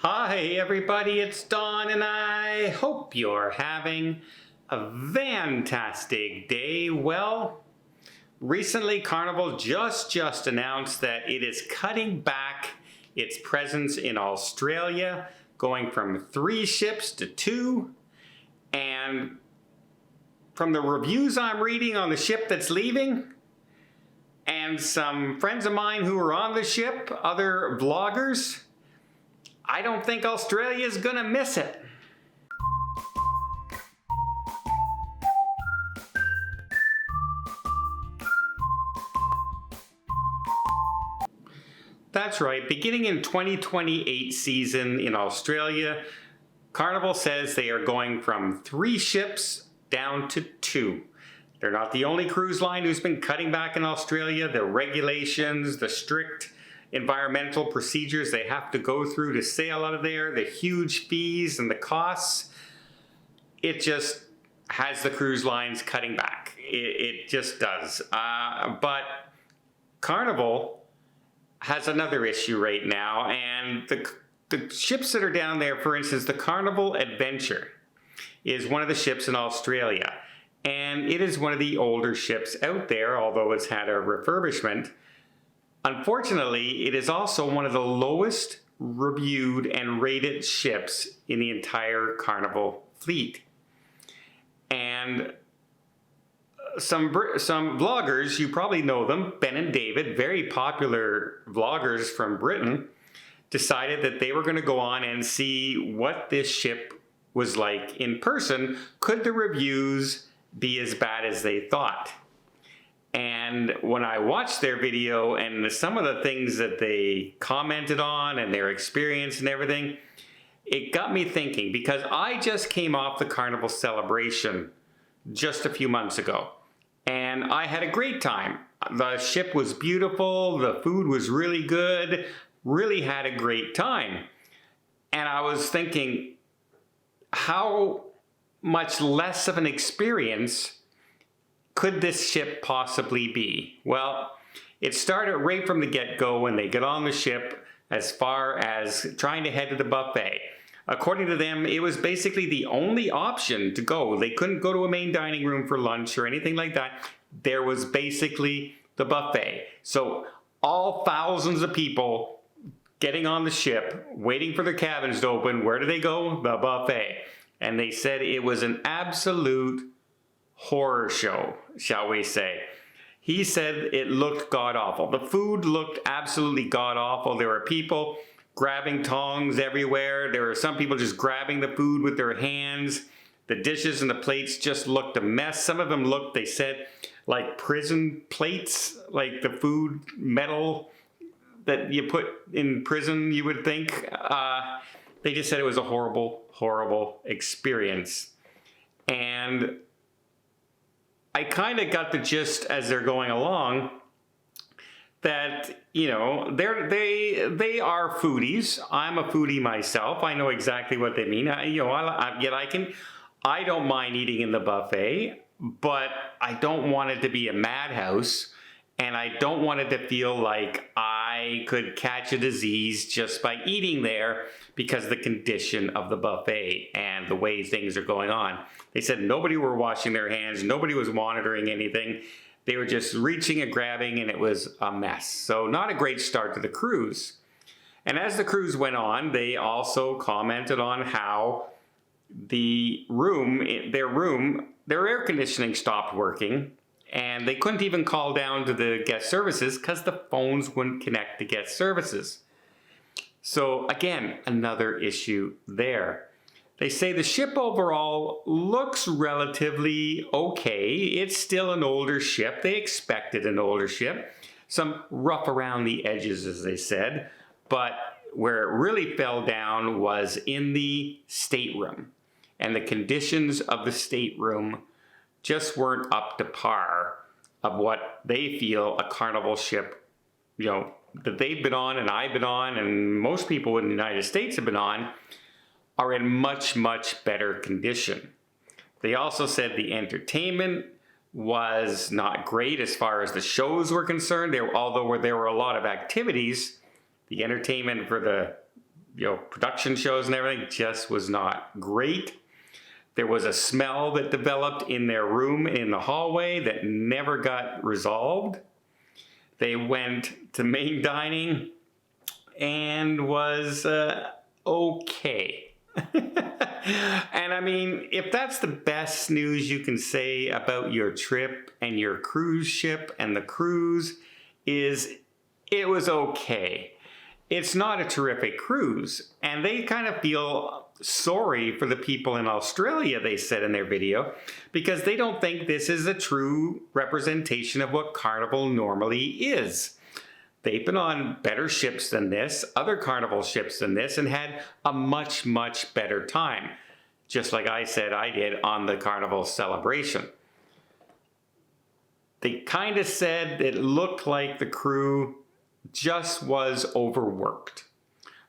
Hi everybody, it's Don and I hope you're having a fantastic day. Well, recently Carnival just announced that it is cutting back its presence in Australia, going from 3 ships to 2, and from the reviews I'm reading on the ship that's leaving, and some friends of mine who are on the ship, other vloggers, I don't think Australia's gonna miss it. That's right, beginning in 2028 season in Australia, Carnival says they are going from 3 ships down to 2. They're not the only cruise line who's been cutting back in Australia. The regulations, the strict environmental procedures they have to go through to sail out of there, the huge fees and the costs, it just has the cruise lines cutting back. It just does. But Carnival has another issue right now, and the ships that are down there, for instance, the Carnival Adventure is one of the ships in Australia, and it is one of the older ships out there, although it's had a refurbishment. Unfortunately, it is also one of the lowest reviewed and rated ships in the entire Carnival fleet. And some vloggers, you probably know them, Ben and David, very popular vloggers from Britain, decided that they were going to go on and see what this ship was like in person. Could the reviews be as bad as they thought? And when I watched their video and some of the things that they commented on and their experience and everything, it got me thinking, because I just came off the Carnival celebration just a few months ago, and I had a great time. The ship was beautiful, the food was really good, really had a great time. And I was thinking, how much less of an experience could this ship possibly be? Well, it started right from the get-go when they get on the ship, as far as trying to head to the buffet. According to them, it was basically the only option to go. They couldn't go to a main dining room for lunch or anything like that. There was basically the buffet. So all thousands of people getting on the ship, waiting for their cabins to open, where do they go? The buffet. And they said it was an absolute horror show, shall we say. He said it looked god-awful. The food looked absolutely god-awful. There were people grabbing tongs everywhere. There were some people just grabbing the food with their hands. The dishes and the plates just looked a mess. Some of them looked, they said, like prison plates, like the food metal that you put in prison, you would think. They just said it was a horrible experience. And I kind of got the gist as they're going along that, you know, they are foodies. I'm a foodie myself. I know exactly what they mean. I don't mind eating in the buffet, but I don't want it to be a madhouse, and I don't want it to feel like I could catch a disease just by eating there because of the condition of the buffet and the way things are going on. They said nobody were washing their hands, nobody was monitoring anything. They were just reaching and grabbing, and it was a mess. So not a great start to the cruise. And as the cruise went on, they also commented on how their air conditioning stopped working, and they couldn't even call down to the guest services because the phones wouldn't connect to guest services. So again, another issue there. They say the ship overall looks relatively okay. It's still an older ship. They expected an older ship. Some rough around the edges, as they said. But where it really fell down was in the stateroom. And the conditions of the stateroom just weren't up to par of what they feel a Carnival ship, you know, that they've been on and I've been on and most people in the United States have been on, are in much better condition. They also said the entertainment was not great as far as the shows were concerned. Although there were a lot of activities, the entertainment for production shows and everything, just was not great. There was a smell that developed in their room in the hallway that never got resolved. They went to main dining and was okay. And I mean, if that's the best news you can say about your trip and your cruise ship and the cruise, is it was okay. It's not a terrific cruise, and they kind of feel sorry for the people in Australia, they said in their video, because they don't think this is a true representation of what Carnival normally is. They've been on better ships than this, other Carnival ships than this, and had a much, much better time. Just like I said I did on the Carnival celebration. They kind of said it looked like the crew just was overworked.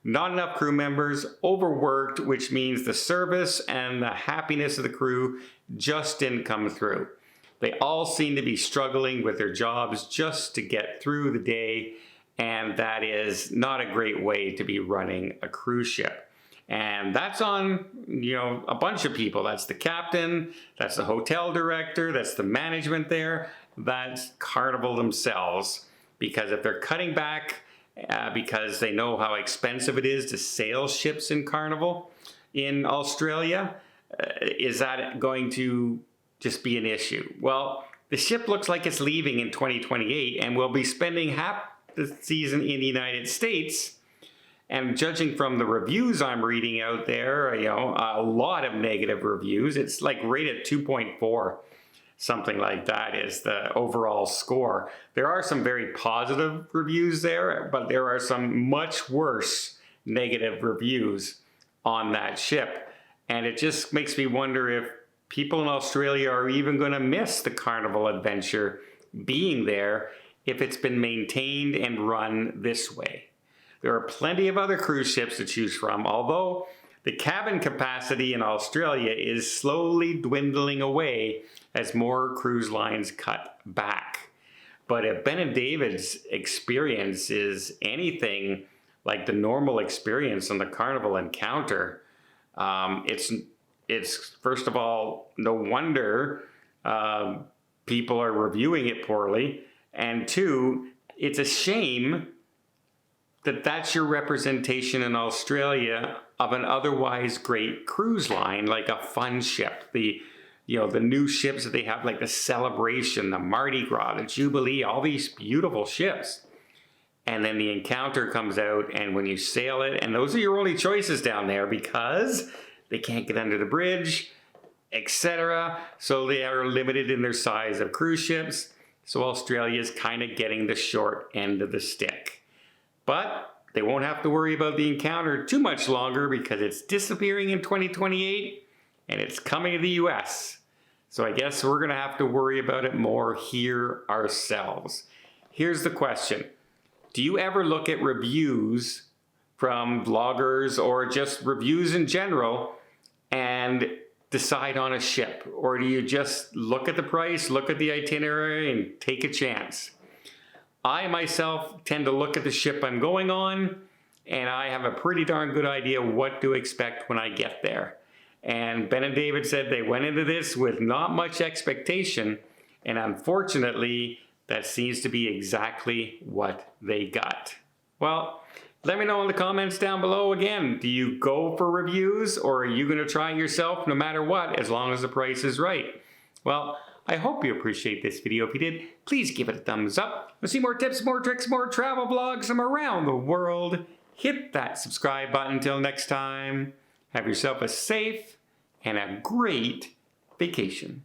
Not enough crew members, overworked, which means the service and the happiness of the crew just didn't come through. They all seem to be struggling with their jobs just to get through the day, and that is not a great way to be running a cruise ship. And that's on, a bunch of people. That's the captain, that's the hotel director, that's the management there, that's Carnival themselves. Because if they're cutting back because they know how expensive it is to sail ships in Carnival in Australia, is that going to just be an issue? Well, the ship looks like it's leaving in 2028 and will be spending half the season in the United States. And judging from the reviews I'm reading out there, a lot of negative reviews. It's like rated 2.4. Something like that is the overall score. There are some very positive reviews there, but there are some much worse negative reviews on that ship. And it just makes me wonder if people in Australia are even going to miss the Carnival adventure being there if it's been maintained and run this way. There are plenty of other cruise ships to choose from, although the cabin capacity in Australia is slowly dwindling away as more cruise lines cut back. But if Ben and David's experience is anything like the normal experience on the Carnival Encounter, it's first of all, no wonder people are reviewing it poorly, and two, it's a shame that that's your representation in Australia of an otherwise great cruise line, like a fun ship. The new ships that they have, like the Celebration, the Mardi Gras, the Jubilee, all these beautiful ships. And then the Encounter comes out, and when you sail it, and those are your only choices down there because they can't get under the bridge, etc. So they are limited in their size of cruise ships. So Australia is kind of getting the short end of the stick. But they won't have to worry about the Encounter too much longer because it's disappearing in 2028 and it's coming to the US. So I guess we're going to have to worry about it more here ourselves. Here's the question. Do you ever look at reviews from vloggers or just reviews in general and decide on a ship? Or do you just look at the price, look at the itinerary, and take a chance? I myself tend to look at the ship I'm going on, and I have a pretty darn good idea what to expect when I get there. And Ben and David said they went into this with not much expectation, and unfortunately, that seems to be exactly what they got. Well, let me know in the comments down below again. Do you go for reviews, or are you going to try it yourself no matter what, as long as the price is right? Well, I hope you appreciate this video. If you did, please give it a thumbs up. To see more tips, more tricks, more travel vlogs from around the world, hit that subscribe button. Until next time, have yourself a safe and a great vacation.